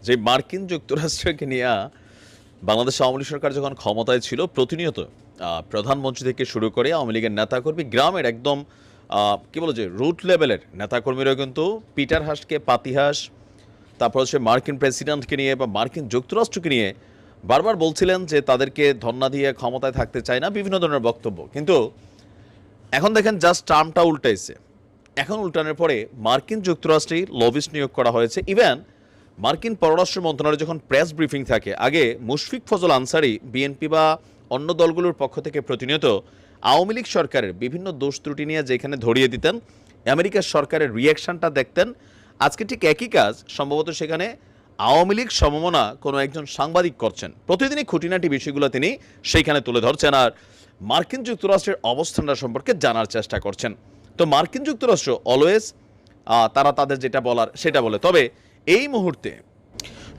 যে মার্কিন যুক্তরাষ্ট্রকে নিয়ে বাংলাদেশ আওয়ামী লীগ সরকার যখন ক্ষমতায় ছিল প্রতিনিয়ত প্রধানমন্ত্রী থেকে শুরু করে আওয়ামী লীগের নেতাকর্মী গ্রামের একদম কি বলে যে রুট লেভেলের নেতাকর্মীরাও কিন্তু পিটার হাসকে পাতিহাস, তারপর হচ্ছে মার্কিন প্রেসিডেন্টকে নিয়ে বা মার্কিন যুক্তরাষ্ট্রকে নিয়ে বারবার বলছিলেন যে তাদেরকে ধন্না দিয়ে ক্ষমতায় থাকতে চায় না, বিভিন্ন ধরনের বক্তব্য। কিন্তু এখন দেখেন জাস্ট টার্মটা উল্টাইছে। এখন উল্টানোর পরে মার্কিন যুক্তরাষ্ট্রে লবিস্ট নিয়োগ করা হয়েছে। ইভেন মার্কিন পররাষ্ট্র মন্ত্রণালয়ে যখন প্রেস ব্রিফিং থাকে, আগে মুশফিক ফজল আনসারি বিএনপি বা অন্য দলগুলোর পক্ষ থেকে প্রতিনিয়ত আওয়ামী লীগ সরকারের বিভিন্ন দোষ ত্রুটি নিয়ে যেখানে ধরিয়ে দিতেন, আমেরিকার সরকারের রিয়াকশনটা দেখতেন। আজকে ঠিক একই কাজ সম্ভবত সেখানে আওয়ামী লীগ সমমনা কোনো একজন সাংবাদিক করছেন। প্রতিদিনই খুঁটিনাটি বিষয়গুলো তিনি সেইখানে তুলে ধরছেন আর মার্কিন যুক্তরাষ্ট্রের অবস্থানটা সম্পর্কে জানার চেষ্টা করছেন। তো মার্কিন যুক্তরাষ্ট্র অলওয়েজ তারা তাদের যেটা বলার সেটা বলে। তবে এই মুহূর্তে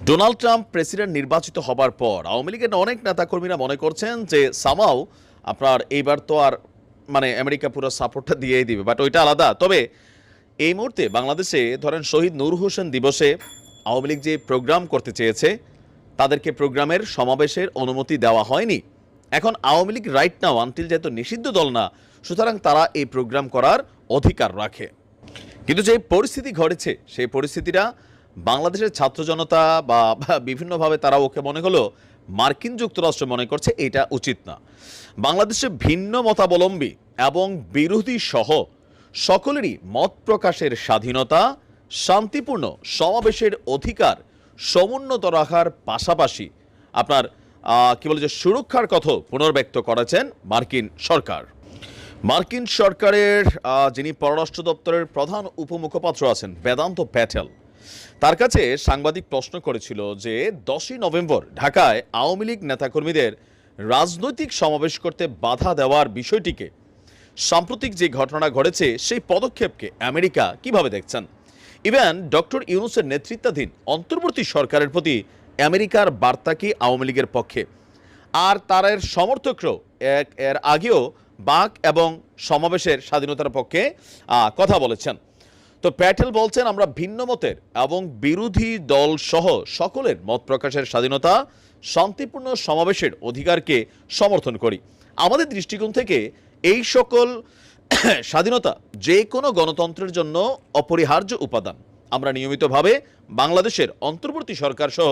ডোনাল্ড ট্রাম্প প্রেসিডেন্ট নির্বাচিত হবার পর আওয়ামী লীগের অনেক নেতাকর্মীরা মনে করছেন যে সামাও আপনার এইবার তো আর মানে আমেরিকা পুরো সাপোর্টটা দিয়েই দিবে, বাট ওইটা আলাদা। তবে এই মুহূর্তে বাংলাদেশে ধরেন শহীদ নূর হোসেন দিবসে আওয়ামী লীগ যে প্রোগ্রাম করতে চেয়েছে তাদেরকে প্রোগ্রামের সমাবেশের অনুমতি দেওয়া হয়নি। এখন Awami League right now until যেহেতু নিষিদ্ধ দল না, সুতরাং তারা এই প্রোগ্রাম করার অধিকার রাখে। কিন্তু যে পরিস্থিতি ঘটেছে সেই পরিস্থিতিটা বাংলাদেশের ছাত্র জনতা বা বিভিন্নভাবে তারা ওকে মনে হলো মার্কিন যুক্তরাষ্ট্র মনে করছে এটা উচিত না। বাংলাদেশে ভিন্ন মতাবলম্বী এবং বিরোধী সহ সকলেরই মত প্রকাশের স্বাধীনতা, শান্তিপূর্ণ সমাবেশের অধিকার সমুন্নত রাখার পাশাপাশি আপনার কি বলে যে সুরক্ষার কথা পুনর্ব্যক্ত করেছেন মার্কিন সরকার। মার্কিন সরকারের যিনি পররাষ্ট্র দপ্তরের প্রধান উপমুখপাত্র আছেন বেদান্ত প্যাটেল, তার কাছে সাংবাদিক প্রশ্ন করেছিল যে 10ই নভেম্বর ঢাকায় আওয়ামী লীগ নেতাকর্মীদের রাজনৈতিক সমাবেশ করতে বাধা দেওয়ার বিষয়টিকে, সাম্প্রতিক যে ঘটনা ঘটেছে সেই পদক্ষেপকে আমেরিকা কিভাবে দেখছেন। ইভেন ডক্টর ইউনূসের নেতৃত্বাধীন অন্তর্বর্তী সরকারের প্রতি আমেরিকার বার্তা কি আওয়ামী লীগের পক্ষে, আর তার সমর্থকরাও এর আগেও বাক এবং সমাবেশের স্বাধীনতার পক্ষে কথা বলেছেন। তো প্যাটেল বলছেন আমরা ভিন্ন মতের এবং বিরোধী দল সহ সকলের মত প্রকাশের স্বাধীনতা, শান্তিপূর্ণ সমাবেশের অধিকারকে সমর্থন করি। আমাদের দৃষ্টিকোণ থেকে এই সকল স্বাধীনতা যে কোনো গণতন্ত্রের জন্য অপরিহার্য উপাদান। আমরা নিয়মিতভাবে বাংলাদেশের অন্তর্বর্তী সরকার সহ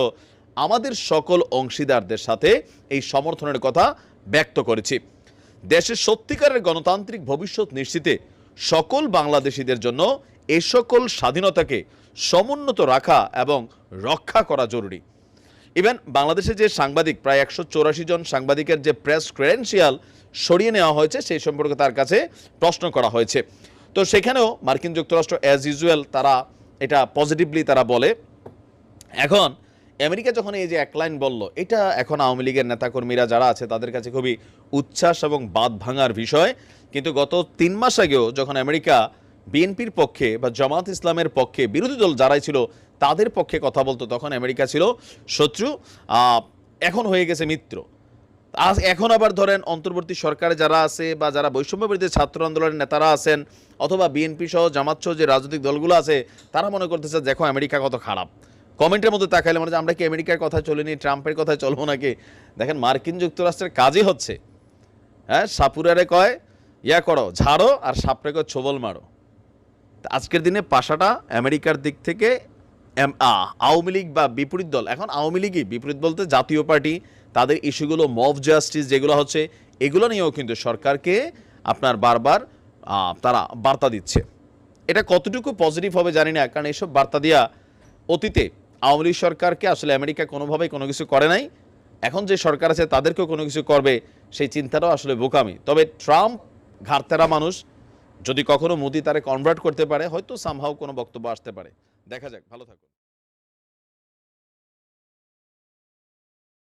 আমাদের সকল অংশীদারদের সাথে এই সমর্থনের কথা ব্যক্ত করেছি। দেশের সত্যিকারের গণতান্ত্রিক ভবিষ্যৎ নিশ্চিতে সকল বাংলাদেশিদের জন্য এ সকল স্বাধীনতাকে সমুন্নত রাখা এবং রক্ষা করা জরুরি। ইভেন বাংলাদেশে যে সাংবাদিক প্রায় 184 জন সাংবাদিকের যে প্রেস ক্রেডেনশিয়াল সরিয়ে নেওয়া হয়েছে সেই সম্পর্কে তার কাছে প্রশ্ন করা হয়েছে। তো সেখানেও মার্কিন যুক্তরাষ্ট্র অ্যাজ ইউজুয়াল তারা এটা পজিটিভলি তারা বলে। এখন আমেরিকা যখন এই যে এক লাইন বলল, এটা এখন আওয়ামী লীগের নেতাকর্মীরা যারা আছে তাদের কাছে খুবই উচ্ছ্বাস এবং বাদ ভাঙার বিষয়। কিন্তু গত 3 মাস আগেও যখন আমেরিকা বিএনপির পক্ষে বা জামাত ইসলামের পক্ষে বিরোধী দল যারাই ছিল তাদের পক্ষে কথা বলতো, তখন আমেরিকা ছিল শত্রু, এখন হয়ে গেছে মিত্র। এখন আবার ধরেন অন্তর্বর্তী সরকারে যারা আছে বা যারা বৈষম্য বিরোধী ছাত্র আন্দোলনের নেতারা আছেন অথবা বিএনপি সহ জামাত সহ যে রাজনৈতিক দলগুলো আছে তারা মনে করতেছে দেখো আমেরিকা কত খারাপ। কমেন্টের মধ্যে তাকাইলে মনে হচ্ছে আমরা কি আমেরিকার কথায় চলিনি, ট্রাম্পের কথায় চলবো নাকি। দেখেন মার্কিন যুক্তরাষ্ট্রের কাজই হচ্ছে সাপুরারে কয় ইয়া করো ঝাড়ো আর সাপরে কয় ছোবল মারো। আজকের দিনে পাশাটা আমেরিকার দিক থেকে আওয়ামী লীগ বা বিপরীত দল, এখন আওয়ামী লীগই বিপরীত বলতে জাতীয় পার্টি, তাদের ইস্যুগুলো মব জাস্টিস যেগুলো হচ্ছে এগুলো নিয়েও কিন্তু সরকারকে আপনার বারবার তারা বার্তা দিচ্ছে। এটা কতটুকু পজিটিভ হবে জানি না, কারণ এইসব বার্তা দিয়া অতীতে আওয়ামী লীগ সরকারকে আসলে আমেরিকা কোনোভাবেই কোনো কিছু করে নাই। এখন যে সরকার আছে তাদেরকেও কোনো কিছু করবে সেই চিন্তাটাও আসলে বোকামি। তবে ট্রাম্প ঘাড়তেরা মানুষ, যদি কখনো মোদি তারে কনভার্ট করতে পারে হয়তো সামহাও কোনো বক্তব্য আসতে পারে। দেখা যাক, ভালো থাকুন।